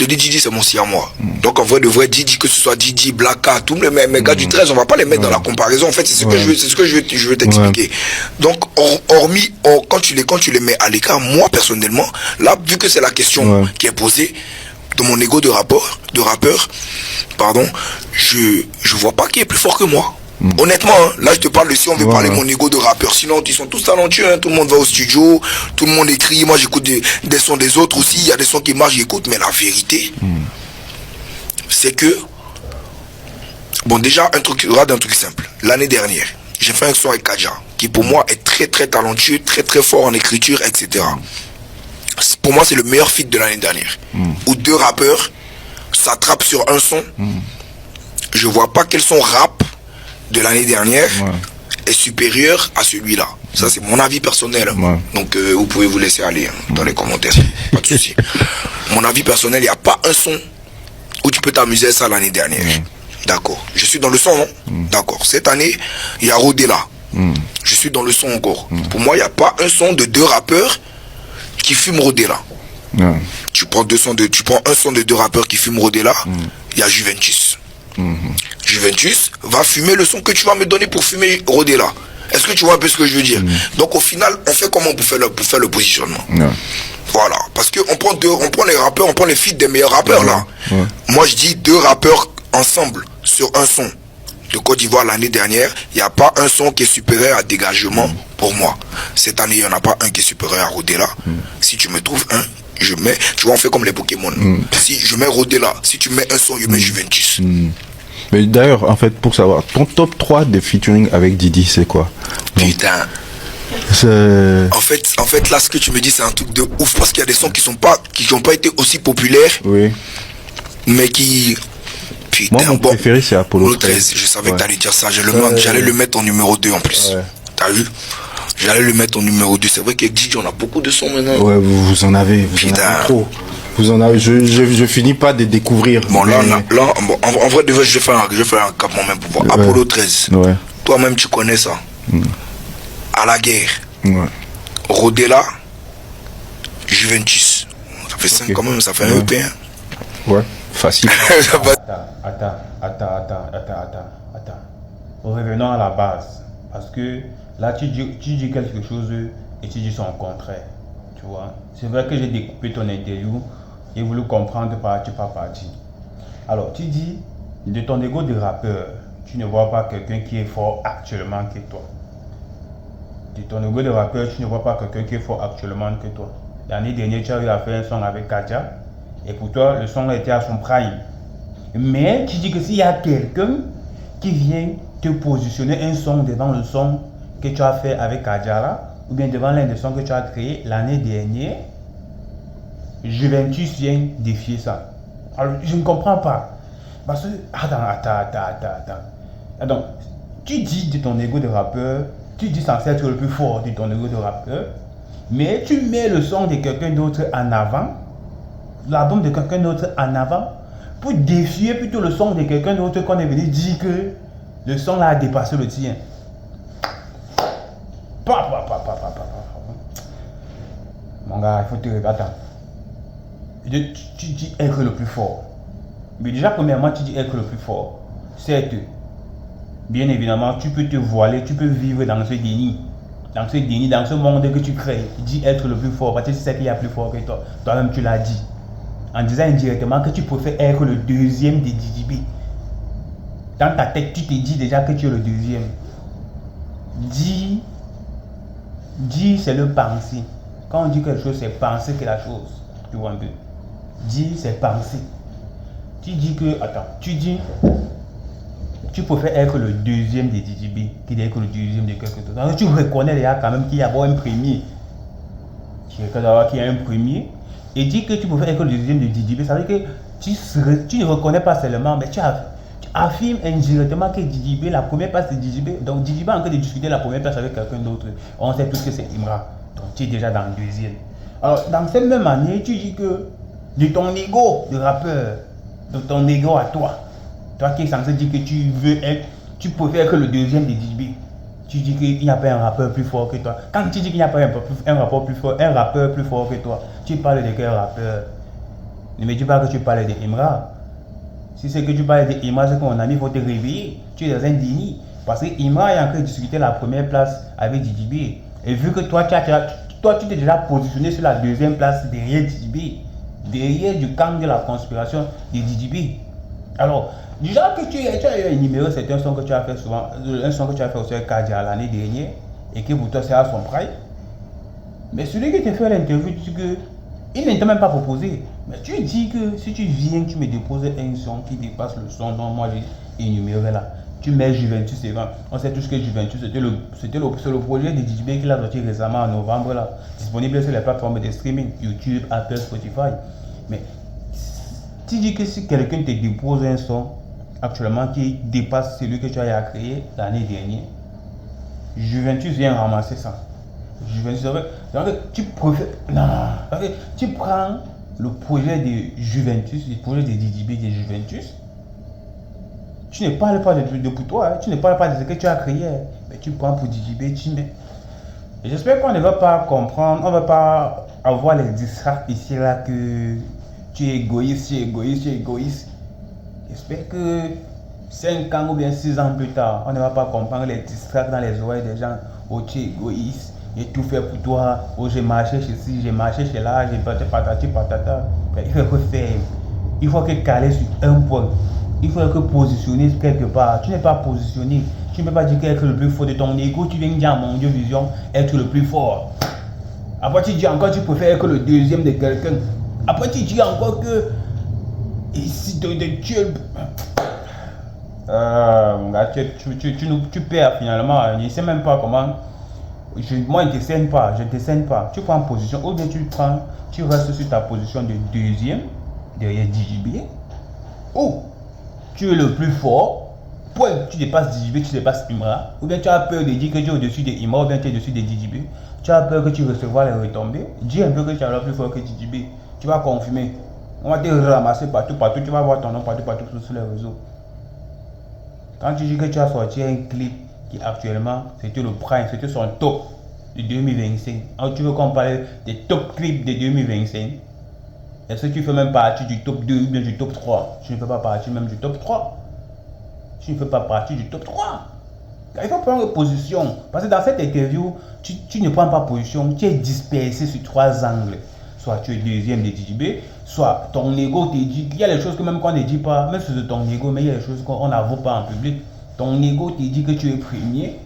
Je dis Didi, c'est mon si à moi. Donc en vrai de vrai, Didi, que ce soit Didi, Blacka, tous mes gars du 13, on va pas les mettre dans la comparaison. En fait, c'est ce que je veux t'expliquer. Donc, quand tu les mets à l'écart, moi personnellement, là, vu que c'est la question qui est posée, de mon ego de rappeur, pardon, je vois pas qui est plus fort que moi. Honnêtement, hein, là je te parle de si on veut parler de mon ego de rappeur. Sinon, ils sont tous talentueux, hein, tout le monde va au studio, tout le monde écrit. Moi j'écoute des sons des autres aussi. Il y a des sons qui marchent, j'écoute. Mais la vérité, c'est que, bon, déjà, un truc simple. L'année dernière, j'ai fait un son avec Kaja, qui pour moi est très très talentueux, très très fort en écriture, etc. Pour moi, c'est le meilleur feat de l'année dernière. Où deux rappeurs s'attrapent sur un son. Je vois pas quel son rap de l'année dernière est supérieur à celui-là. Ça, c'est mon avis personnel. Donc, vous pouvez vous laisser aller dans les commentaires. Pas de souci. Mon avis personnel, il n'y a pas un son où tu peux t'amuser à ça l'année dernière. D'accord. Je suis dans le son, non? D'accord. Cette année, il y a Rodela. Je suis dans le son encore. Pour moi, il n'y a pas un son de deux rappeurs qui fument Rodela. Tu prends un son de deux rappeurs qui fument Rodela, il y a Juventus. Juventus va fumer le son que tu vas me donner pour fumer Rodela. Est-ce que tu vois un peu ce que je veux dire? Donc au final, on fait comment pour faire le positionnement? Voilà, parce que on prend les rappeurs, on prend les feats des meilleurs rappeurs là. Moi je dis deux rappeurs ensemble sur un son de Côte d'Ivoire l'année dernière, il n'y a pas un son qui est supérieur à Dégagement pour moi. Cette année, il n'y en a pas un qui est supérieur à Rodela. Si tu me trouves un, je mets, tu vois, on fait comme les Pokémon. Si je mets Rodela, si tu mets un son, je mets Juventus. Mais d'ailleurs, en fait, pour savoir, ton top 3 de featuring avec Didi, c'est quoi? Putain. En fait, là, ce que tu me dis, c'est un truc de ouf, parce qu'il y a des sons qui n'ont pas été aussi populaires, mais qui... Putain, moi, mon préféré, c'est Apollo 13. Je savais que t'allais dire ça. J'allais le mettre en numéro 2 en plus. T'as vu? J'allais le mettre en numéro 2. C'est vrai qu'avec Didi, on a beaucoup de sons maintenant. Ouais, vous en avez trop. Vous en avez, je finis pas de découvrir. Bon, là, en vrai, je vais faire un cap moi-même pour voir. Apollo 13. Toi-même, tu connais ça. À la guerre. Rodela. Juventus. Ça fait 5 quand même, ça fait un EP. Ouais, facile. Attends. Revenons à la base. Parce que là, tu dis quelque chose et tu dis son contraire. Tu vois, c'est vrai que j'ai découpé ton interview. J'ai voulu comprendre partie par partie. Alors, tu dis, de ton ego de rappeur, tu ne vois pas quelqu'un qui est fort actuellement que toi. De ton ego de rappeur, tu ne vois pas quelqu'un qui est fort actuellement que toi. L'année dernière, tu as eu à faire un son avec Kaja. Et pour toi, le son était à son prime. Mais tu dis que s'il y a quelqu'un qui vient te positionner un son devant le son que tu as fait avec Kaja, ou bien devant l'un des sons que tu as créé l'année dernière, Juventus vient défier ça. Alors, je ne comprends pas. Parce que, attends. Tu dis de ton ego de rappeur, tu dis censé être le plus fort de ton ego de rappeur, mais tu mets le son de quelqu'un d'autre en avant, l'album de quelqu'un d'autre en avant, pour défier plutôt le son de quelqu'un d'autre qu'on est venu dire que le son là a dépassé le tien. Mon gars, il faut te regarder. Tu dis être le plus fort. Mais déjà, premièrement, tu dis être le plus fort. Certes, bien évidemment, tu peux te voiler, tu peux vivre dans ce déni. Dans ce monde que tu crées. Tu dis être le plus fort parce que tu sais qu'il y a plus fort que toi. Toi-même, tu l'as dit. En disant indirectement que tu préfères être le deuxième des DJB. Dans ta tête, tu te dis déjà que tu es le deuxième. Dis, c'est le penser. Quand on dit quelque chose, c'est penser que la chose. Tu vois un peu. Dis, c'est penser. Tu dis que, attends, tu préfères être le deuxième des DJB que d'être le deuxième de quelque chose. Donc tu reconnais déjà quand même qu'il y a un premier. Tu reconnais qu'il y a un premier. Et dis que tu préfères être le deuxième de DJB, ça veut dire que tu ne reconnais pas seulement, mais tu affirmes indirectement que DJB, la première place c'est DJB. Donc DJB est en train de discuter la première place avec quelqu'un d'autre. On sait tous que c'est Imra. Donc tu es déjà dans le deuxième. Alors dans cette même année, tu dis que de ton ego de rappeur, de ton ego à toi qui es censé dire que tu préfères être le deuxième des DJB. Tu dis qu'il n'y a pas un rappeur plus fort que toi. Quand tu dis qu'il n'y a pas un rappeur plus fort que toi, tu parles de quel rappeur? Ne me dis pas que tu parles de Imra. Si c'est que tu parles de Imra, c'est que mon ami, il faut te réveiller. Tu es dans un déni. Parce que Imra est en train de discuter la première place avec DJB. Et vu que toi, tu t'es déjà positionné sur la deuxième place derrière DJB, derrière du camp de la conspiration de DJB. Alors, déjà que tu as énuméré certains sons que tu as fait souvent, un son que tu as fait aussi avec Kadia l'année dernière, et que pour toi c'est à son prime. Mais celui qui t'a fait l'interview, tu dis que il ne t'a même pas proposé. Mais tu dis que si tu viens, tu me déposes un son qui dépasse le son dont moi j'ai énuméré là. Tu mets Juventus et on sait tous que Juventus c'était le projet de DJB qu'il a sorti récemment en novembre là, disponible sur les plateformes de streaming, YouTube, Apple, Spotify. Mais tu dis que si quelqu'un te dépose un son actuellement qui dépasse celui que tu as créé l'année dernière, Juventus vient ramasser ça. Juventus, tu préfères. Non, tu prends le projet de Juventus, le projet de DJB de Juventus. Tu ne parles pas de pour toi, hein. Tu ne parles pas de ce que tu as créé, hein. Mais tu prends pour DJB, tu mets. Et j'espère qu'on ne va pas comprendre, on ne va pas avoir les distracts ici là que tu es égoïste. J'espère que 5 ans ou bien 6 ans plus tard, on ne va pas comprendre les distracts dans les oreilles des gens. Oh, tu es égoïste, j'ai tout fait pour toi. Oh, j'ai marché chez ci, j'ai marché chez là, j'ai patati patata. Il faut que faire. Il faut que caler sur un point. Il faut que positionner quelque part. Tu n'es pas positionné. Tu ne peux pas dire qu'être le plus fort de ton ego. Tu viens dire à mon Dieu Vision, être le plus fort. Après, tu dis encore tu préfères être le deuxième de quelqu'un. Après, tu dis encore que ici, tu es. Mon gars, tu perds finalement. Je ne sais même pas comment. Moi, je ne te scène pas. Tu prends position. Ou bien tu restes sur ta position de deuxième, derrière DJB. Ou tu es le plus fort. Point, tu dépasses DJB, tu dépasses Imra. Ou bien tu as peur de dire que tu es au-dessus de Imra, ou bien tu es au-dessus de DJB. Tu as peur que tu recevras les retombées. Dis un peu que tu es le plus fort que DJB. Tu vas confirmer. On va te ramasser partout. Tu vas voir ton nom partout sur les réseaux. Quand tu dis que tu as sorti un clip qui actuellement, c'était le prime, c'était son top de 2025. Alors tu veux qu'on parle des top clips de 2025? Est-ce que tu fais même partie du top 2 ou bien du top 3? Tu ne fais pas partie même du top 3. Tu ne fais pas partie du top 3. Il faut prendre position. Parce que dans cette interview, tu ne prends pas position. Tu es dispersé sur 3 angles. Soit tu es deuxième de DJB, soit ton ego te dit. Il y a des choses que même qu'on ne dit pas, même si c'est ton ego, mais il y a des choses qu'on n'avoue pas en public. Ton ego te dit que tu es premier.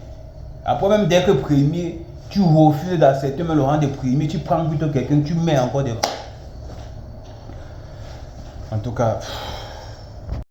Après, même dès que premier, tu refuses d'accepter le rang de premier. Tu prends plutôt quelqu'un, tu mets encore des. En tout cas.